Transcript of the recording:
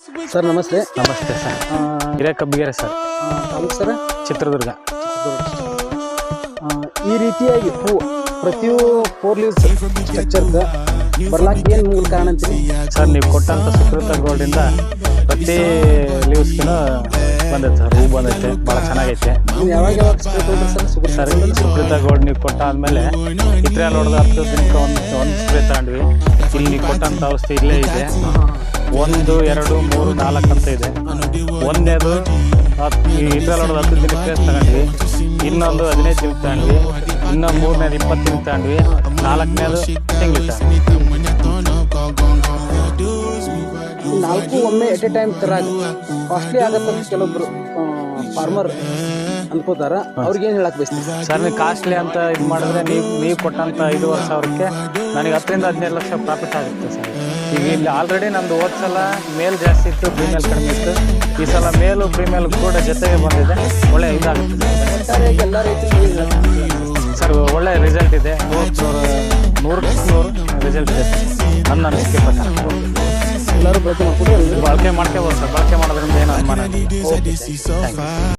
Sir ನಮಸ್ತೆ. ನಮಸ್ತೆ sir. Hirekabbigere sir. ತಾಲೂಕು ಸರ್ ಚಿತ್ರದುರ್ಗ. ಈ ರೀತಿಯಾಗಿ ಹೂ ಪ್ರತಿಯೂ 4 ಲೀವ್ಸ್ ಸ್ಟ್ರಕ್ಚರ್ಗೆ ಬರ್ಲಾಕ ಏನು ಮೂಲ ಕಾರಣ ಅಂತೀರಿ ಸರ್? ನೀವು ಕೊಟ್ಟಂಥ ಸುಕೃತ ಗೋಲ್ಡಿಂದ ಪ್ರತಿ ಲೀವ್ಸ್ಗೂ ಬಂದೈತೆ ಸರ್, ಹೂ ಬಂದೈತೆ, ಭಾಳ ಚೆನ್ನಾಗೈತೆ. ನೀವು ಯಾವಾಗ ಸ್ಪ್ರೇ ತೊಗೊಂಡ್ರಿ ಸರ್? ಸರ್ ಸುಕೃತ ಗೋಲ್ಡ್ ನೀವು ಕೊಟ್ಟಾದ್ಮೇಲೆ ಇತ್ರೆಯಲ್ಲಿ ಹೊಡೆದ 10 ದಿನಕ್ಕೆ ಒಂದು ಸ್ಪ್ರೇ ತಗೊಂಡ್ವಿ. ಇಲ್ಲಿ ನೀವು ಕೊಟ್ಟಂಥ ಔಷಧಿ ಇಲ್ಲೇ ಇದೆ. 1, 2, 3, 4 ಅಂತ ಇದೆ. ಒಂದನೇದು ಇದ್ರಲ್ಲಿ ಹೊಡೆದ 10 ದಿನಕ್ಕೆ ತಗೊಂಡ್ವಿ. ಇನ್ನೊಂದು 15 ದಿನಕ್ಕೆ ತಗೊಂಡ್ವಿ. ಇನ್ನು 3ನೇದು 20 ದಿನಕ್ಕೆ ತಗೊಂಡ್ವಿ. 4ನೇದು ತಿಂಗಳು ತಗೊಂಡ್ವಿ. 4 ಒಮ್ಮೆ ಎಟ್ ಎ ಟೈಮ್ ತರ ಕಾಸ್ಟ್ಲಿ ಆಗತ್ತೆ ಕೆಲವೊಬ್ರು ಫಾರ್ಮರ್ ಅನ್ಕೋತಾರ. ಅವ್ರಿಗೆ ಏನು ಹೇಳಕ್ ಬಯಸ್ತೀವಿ ಸರ್? ನೀವು ಕಾಸ್ಟ್ಲಿ ಅಂತ ಇದು ಮಾಡಿದ್ರೆ ನೀವು ಕೊಟ್ಟಂಥ 5,500,000ಕ್ಕೆ ನನಗೆ 10 ರಿಂದ 15 ಲಕ್ಷ ಪ್ರಾಫಿಟ್ ಆಗುತ್ತೆ ಸರ್. ಈಗ ಇಲ್ಲಿ ಆಲ್ರೆಡಿ ನಮ್ಮದು ಹೋದ ಸಲ ಮೇಲ್ ಜಾಸ್ತಿ ಇತ್ತು, ಪ್ರೀಮೇಲ್ ಕಡಿಮೆ ಇತ್ತು. ಈ ಸಲ ಮೇಲು ಪ್ರೀಮೇಲ್ ಕೂಡ ಜೊತೆಗೆ ಬಂದಿದೆ. ಒಳ್ಳೆ ಇದಾಗುತ್ತೆ ಎಲ್ಲ ರೈತರಿಗೆ ಸರ್. ಒಳ್ಳೆ ರಿಸಲ್ಟ್ ಇದೆ. 100% ರಿಸಲ್ಟ್ ಇದೆ ನನ್ನ ಅನಿಸಿಕೆ ಪ್ರಕಾರ. ಎಲ್ಲರೂ ಬಳಕೆ ಮಾಡ್ಕೊಂಡು ಬಳಕೆ ಮಾಡ್ಕೋಬೋದು ಸರ್. ಬಳಕೆ ಮಾಡೋದ್ರಿಂದ ಏನು ಅನುಮಾನ ಇಲ್ಲ.